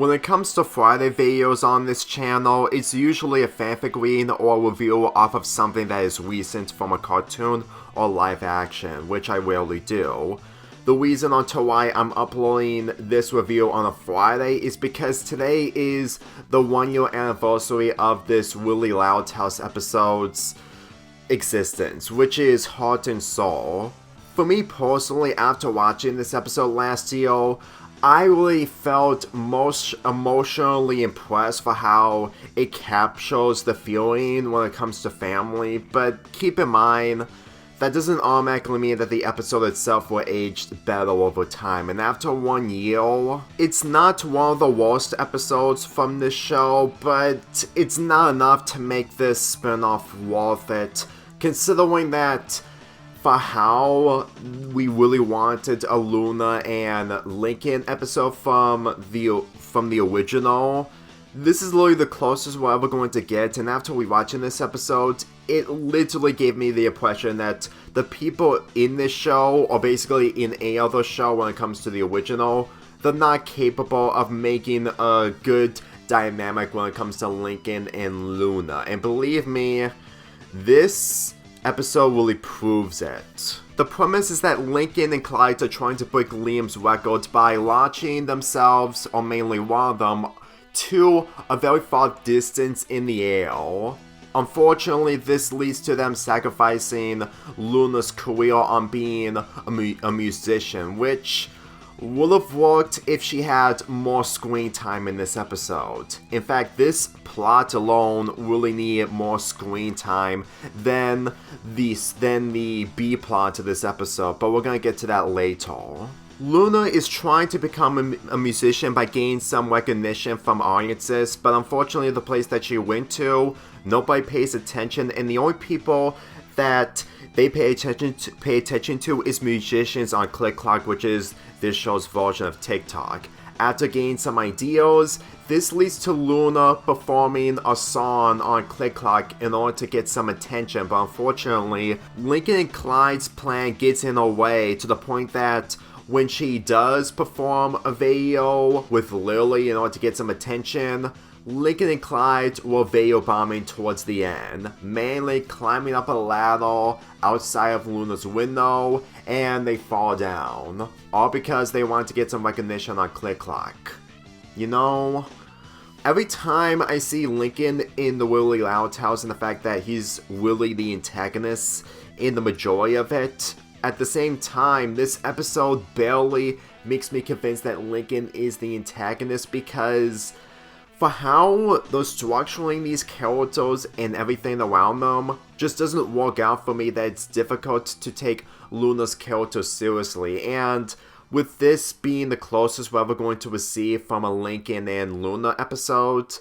When it comes to Friday videos on this channel, it's usually a fanfic read or a review off of something that is recent from a cartoon or live action, which I rarely do. The reason onto why I'm uploading this review on a Friday is because today is the 1-year anniversary of this Really Loud House episode's existence, which is Heart and Soul. For me personally, after watching this episode last year, I really felt most emotionally impressed for how it captures the feeling when it comes to family, but keep in mind, that doesn't automatically mean that the episode itself will age better over time, and after 1 year, it's not one of the worst episodes from this show, but it's not enough to make this spin-off worth it, considering that for how we really wanted a Luna and Lincoln episode from the original. This is literally the closest we're ever going to get, and after rewatching this episode, it literally gave me the impression that the people in this show, or basically in any other show when it comes to the original, they're not capable of making a good dynamic when it comes to Lincoln and Luna. And believe me, this episode really proves it. The premise is that Lincoln and Clyde are trying to break Liam's record by launching themselves, or mainly one of them, to a very far distance in the air. Unfortunately, this leads to them sacrificing Luna's career on being a musician, which would have worked if she had more screen time in this episode. In fact, this plot alone really needed more screen time than the B plot of this episode, but we're gonna get to that later. Luna is trying to become a musician by gaining some recognition from audiences, but unfortunately the place that she went to, nobody pays attention, and the only people that they pay attention to is musicians on ClickClock, which is this show's version of TikTok. After gaining some ideas, this leads to Luna performing a song on ClickClock in order to get some attention, but unfortunately, Lincoln and Clyde's plan gets in her way to the point that when she does perform a video with Lily in order to get some attention, Lincoln and Clyde were video bombing towards the end, mainly climbing up a ladder outside of Luna's window, and they fall down, all because they wanted to get some recognition on ClickClock. You know, every time I see Lincoln in the Really Loud House and the fact that he's really the antagonist in the majority of it, at the same time, this episode barely makes me convinced that Lincoln is the antagonist, because for how they're structuring these characters and everything around them just doesn't work out for me that it's difficult to take Luna's character seriously. And with this being the closest we're ever going to receive from a Lincoln and Luna episode,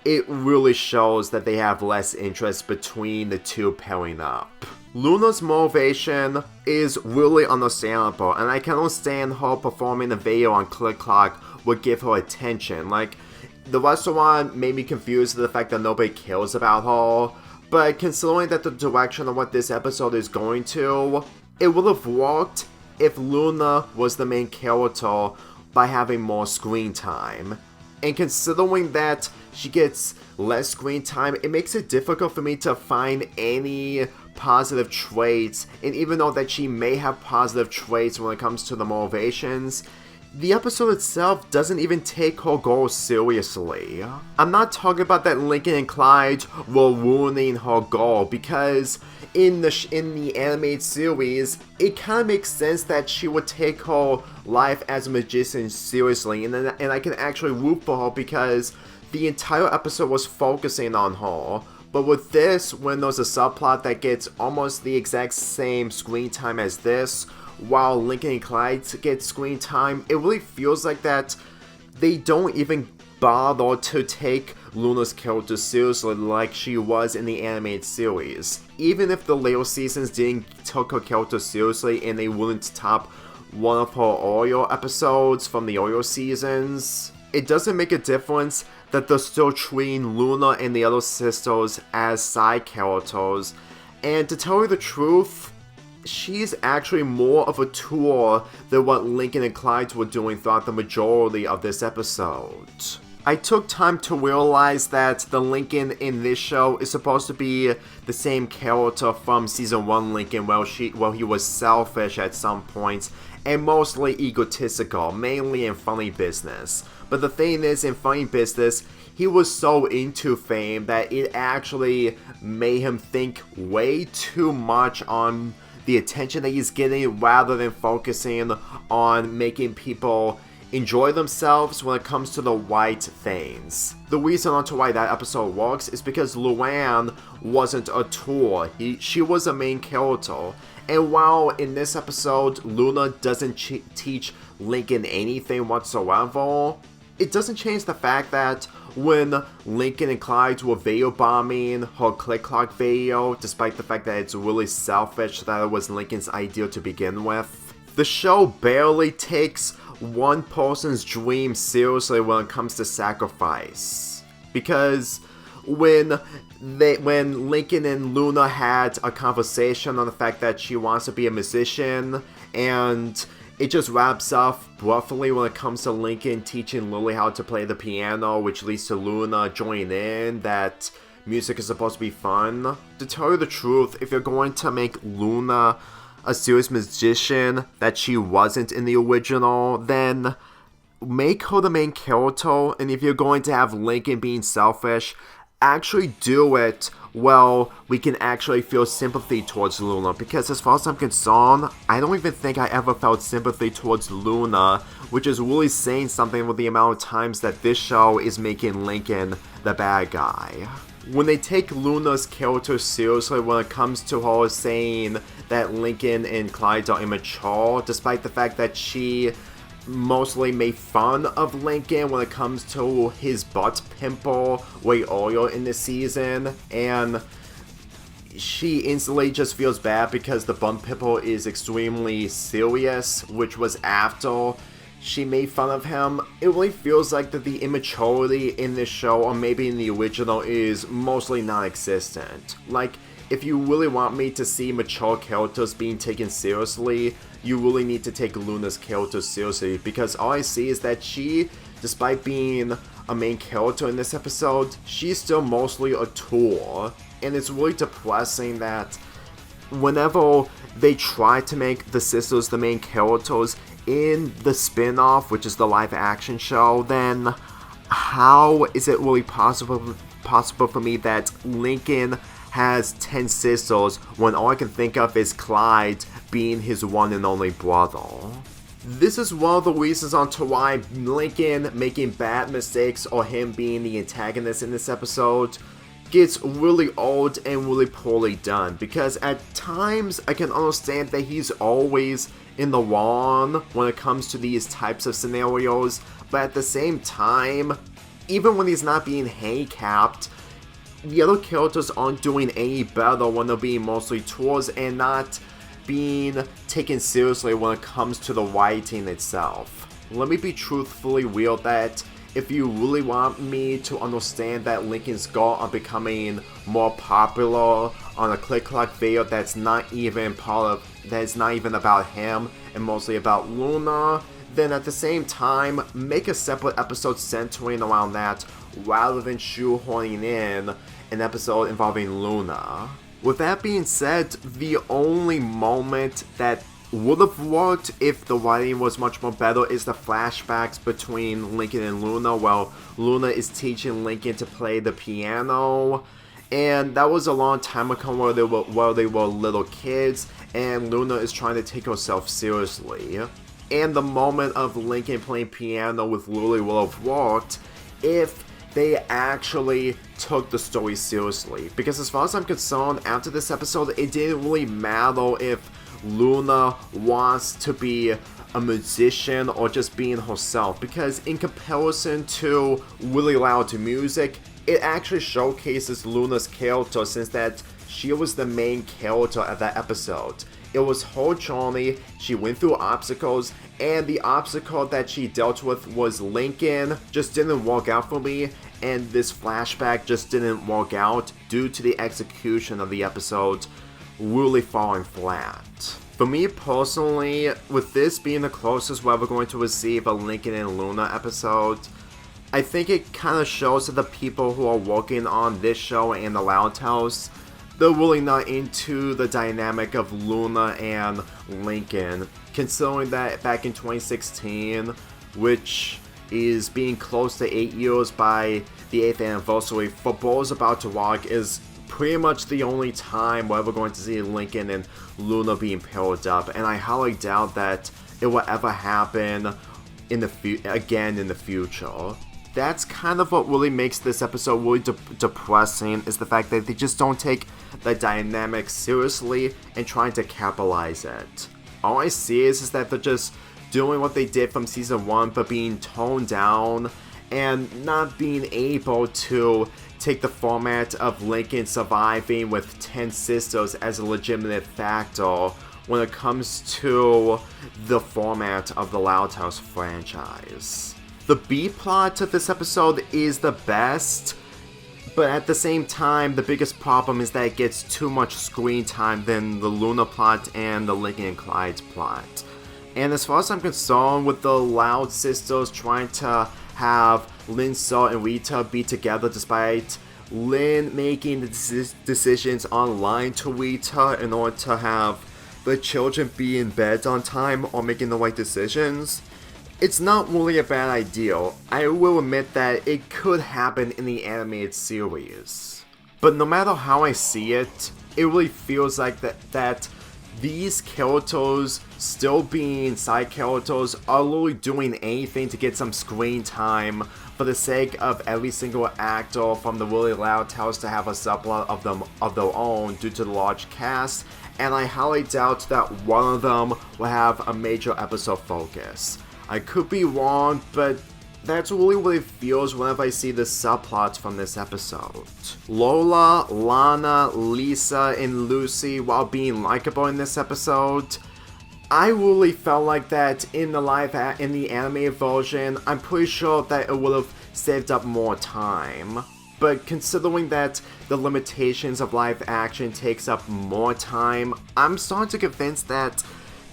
it really shows that they have less interest between the two pairing up. Luna's motivation is really understandable, and I can understand her performing a video on ClickClock would give her attention. Like, the restaurant made me confused with the fact that nobody cares about her, but considering that the direction of what this episode is going to, it would have worked if Luna was the main character by having more screen time. And considering that she gets less screen time, it makes it difficult for me to find any positive traits, and even though that she may have positive traits when it comes to the motivations, the episode itself doesn't even take her goals seriously. I'm not talking about that Lincoln and Clyde were ruining her goal, because in the animated series, it kind of makes sense that she would take her life as a magician seriously, and I can actually root for her because the entire episode was focusing on her. But with this, when there's a subplot that gets almost the exact same screen time as this, while Lincoln and Clyde get screen time, it really feels like that they don't even bother to take Luna's character seriously like she was in the animated series. Even if the later seasons didn't take her character seriously and they wouldn't top one of her earlier episodes from the earlier seasons, it doesn't make a difference that they're still treating Luna and the other sisters as side characters. And to tell you the truth, she's actually more of a tool than what Lincoln and Clyde were doing throughout the majority of this episode. I took time to realize that the Lincoln in this show is supposed to be the same character from Season 1 Lincoln, while he was selfish at some points and mostly egotistical, mainly in funny business. But the thing is, in funny business, he was so into fame that it actually made him think way too much on the attention that he's getting rather than focusing on making people enjoy themselves when it comes to the right things. The reason onto why that episode works is because Luann wasn't a tool. She was a main character. And while in this episode, Luna doesn't teach Lincoln anything whatsoever, it doesn't change the fact that when Lincoln and Clyde were video bombing her click clock video, despite the fact that it's really selfish that it was Lincoln's idea to begin with, the show barely takes one person's dream seriously when it comes to sacrifice. Because when Lincoln and Luna had a conversation on the fact that she wants to be a musician, and it just wraps up roughly when it comes to Lincoln teaching Lily how to play the piano, which leads to Luna joining in that music is supposed to be fun. To tell you the truth, if you're going to make Luna a serious musician that she wasn't in the original, then make her the main character, and if you're going to have Lincoln being selfish, actually do it well we can actually feel sympathy towards Luna, because as far as I'm concerned, I don't even think I ever felt sympathy towards Luna, which is really saying something with the amount of times that this show is making Lincoln the bad guy. When they take Luna's character seriously when it comes to her saying that Lincoln and Clyde are immature, despite the fact that she mostly made fun of Lincoln when it comes to his butt pimple way earlier in the season, and she instantly just feels bad because the butt pimple is extremely serious, which was after she made fun of him. It really feels like that the immaturity in this show, or maybe in the original, is mostly non-existent. Like, if you really want me to see mature characters being taken seriously, you really need to take Luna's character seriously, because all I see is that she, despite being a main character in this episode, she's still mostly a tool, and it's really depressing that whenever they try to make the sisters the main characters in the spin-off, which is the live-action show, then how is it really possible for me that Lincoln has 10 sisters when all I can think of is Clyde being his one and only brother? This is one of the reasons onto why Lincoln making bad mistakes, or him being the antagonist in this episode, gets really old and really poorly done, because at times I can understand that he's always in the wrong when it comes to these types of scenarios, but at the same time, even when he's not being handicapped, the other characters aren't doing any better when they're being mostly tools and not being taken seriously when it comes to the writing itself. Let me be truthfully real that if you really want me to understand that Lincoln's goal on becoming more popular on a click-clock video that's not even about him and mostly about Luna, then at the same time, make a separate episode centering around that rather than shoehorning in an episode involving Luna. With that being said, the only moment that would have worked if the writing was much more better is the flashbacks between Lincoln and Luna, while Luna is teaching Lincoln to play the piano. And that was a long time ago where they were little kids, and Luna is trying to take herself seriously. And the moment of Lincoln playing piano with Lily would have worked if they actually took the story seriously. Because as far as I'm concerned, after this episode, it didn't really matter if Luna wants to be a musician or just being herself, because in comparison to really loud music, it actually showcases Luna's character, since that she was the main character of that episode. It was her journey, she went through obstacles, and the obstacle that she dealt with was Lincoln just didn't work out for me, and this flashback just didn't work out due to the execution of the episode really falling flat. For me personally, with this being the closest we're ever going to receive a Lincoln and Luna episode, I think it kind of shows that the people who are working on this show and the Loud House, they're really not into the dynamic of Luna and Lincoln, considering that back in 2016, which is being close to 8 years by the 8th anniversary, Football is About to Rock is pretty much the only time we're ever going to see Lincoln and Luna being paired up, and I highly doubt that it will ever happen in the again in the future. That's kind of what really makes this episode really depressing, is the fact that they just don't take the dynamic seriously and trying to capitalize it. All I see is that they're just doing what they did from season 1, but being toned down and not being able to take the format of Lincoln surviving with 10 sisters as a legitimate factor when it comes to the format of the Loud House franchise. The B-plot of this episode is the best, but at the same time, the biggest problem is that it gets too much screen time than the Luna plot and the Lincoln and Clyde plot. And as far as I'm concerned, with the Loud sisters trying to have Lin, So, and Rita be together despite Lin making the decisions online to Rita in order to have the children be in bed on time or making the right decisions, it's not really a bad idea. I will admit that it could happen in the animated series. But no matter how I see it, it really feels like that these characters, still being side characters, are literally doing anything to get some screen time for the sake of every single actor from the really Loud House to have a subplot of their own due to the large cast, and I highly doubt that one of them will have a major episode focus. I could be wrong, but that's really what it feels whenever I see the subplots from this episode. Lola, Lana, Lisa, and Lucy, while being likable in this episode, I really felt like that in the animated version. I'm pretty sure that it would have saved up more time. But considering that the limitations of live action takes up more time, I'm starting to convince that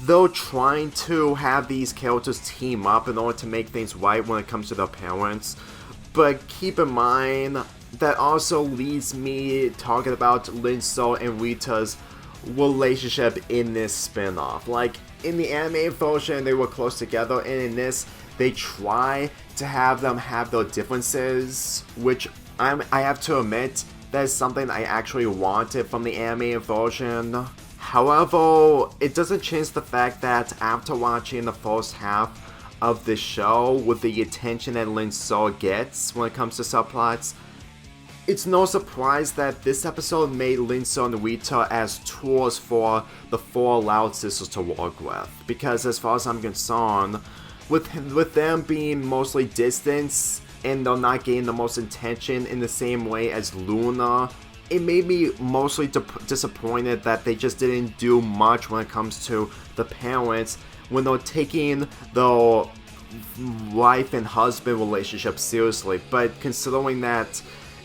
they're trying to have these characters team up in order to make things right when it comes to their parents. But keep in mind, that also leads me talking about Lin, So, and Rita's relationship in this spin-off. Like, in the animated version, they were close together, and in this, they try to have them have their differences, which I have to admit, that is something I actually wanted from the animated version. However, it doesn't change the fact that after watching the first half of this show, with the attention that Lin, So gets when it comes to subplots, it's no surprise that this episode made Lin, So, and Rita as tools for the 4 Loud sisters to work with. Because as far as I'm concerned, with them being mostly distant and they're not getting the most attention in the same way as Luna, it made me mostly disappointed that they just didn't do much when it comes to the parents when they're taking the wife and husband relationship seriously. But considering that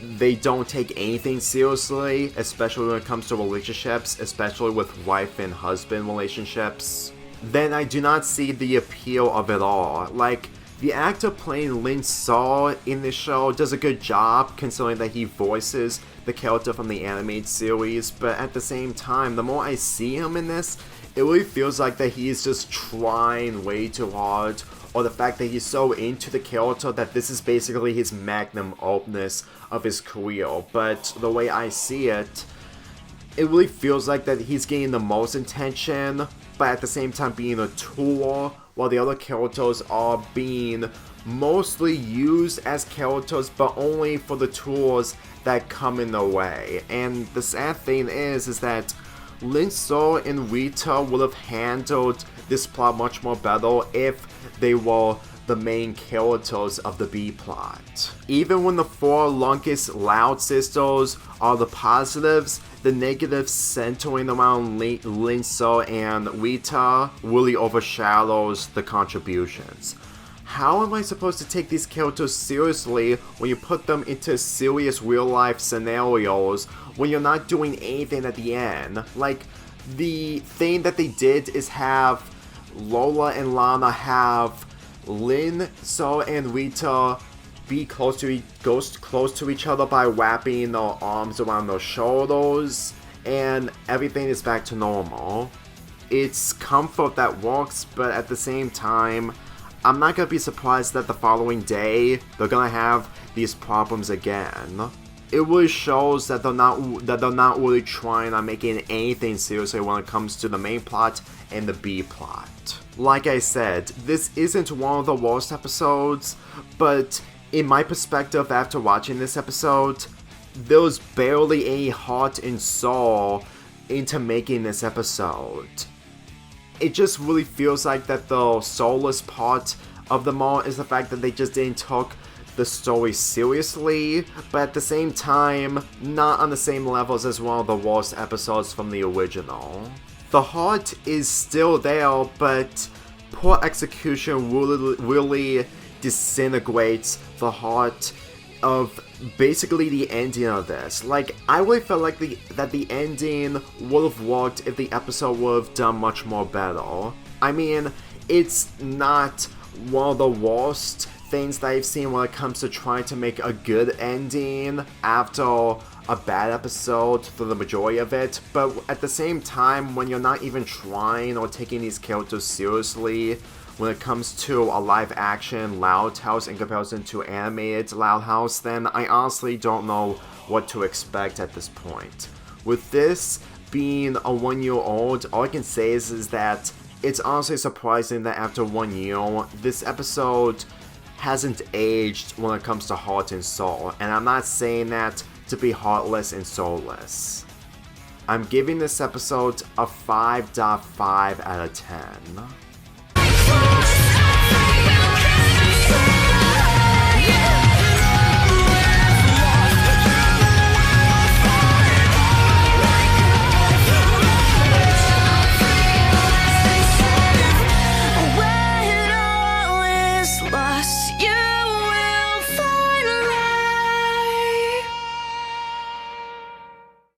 they don't take anything seriously, especially when it comes to relationships, especially with wife and husband relationships, then I do not see the appeal of it all. Like, the actor playing Lin, So in this show does a good job considering that he voices the character from the animated series, but at the same time, the more I see him in this, it really feels like that he's just trying way too hard, or the fact that he's so into the character that this is basically his magnum opus of his career. But the way I see it, it really feels like that he's getting the most attention, but at the same time being a tool, while the other characters are being mostly used as characters, but only for the tools that come in their way. And the sad thing is that Lin, So, and Rita would have handled this plot much more better if they were the main characters of the B-plot. Even when the 4 longest Loud sisters are the positives, the negatives centering around Lin, So, and Rita really overshadows the contributions. how am I supposed to take these characters seriously when you put them into serious real-life scenarios when you're not doing anything at the end? Like, the thing that they did is have Lola and Lana have Lin, So, and Rita be close to each other by wrapping their arms around their shoulders, and everything is back to normal. It's comfort that works, but at the same time, I'm not gonna be surprised that the following day they're gonna have these problems again. It really shows that they're not really trying on making anything seriously when it comes to the main plot and the B plot. Like I said, this isn't one of the worst episodes, but in my perspective after watching this episode, there was barely any heart and soul into making this episode. It just really feels like that the soulless part of them all is the fact that they just didn't take the story seriously, but at the same time, not on the same levels as one of the worst episodes from the original. The heart is still there, but poor execution really disintegrates the heart of basically the ending of this. Like, I really felt like that the ending would have worked if the episode would have done much more better. I mean, it's not one of the worst things that I've seen when it comes to trying to make a good ending after a bad episode for the majority of it, but at the same time, when you're not even trying or taking these characters seriously, when it comes to a live-action Loud House in comparison to animated Loud House, then I honestly don't know what to expect at this point. With this being a 1 year old, all I can say is that it's honestly surprising that after 1 year, this episode hasn't aged when it comes to heart and soul, and I'm not saying that to be heartless and soulless. I'm giving this episode a 5.5 out of 10.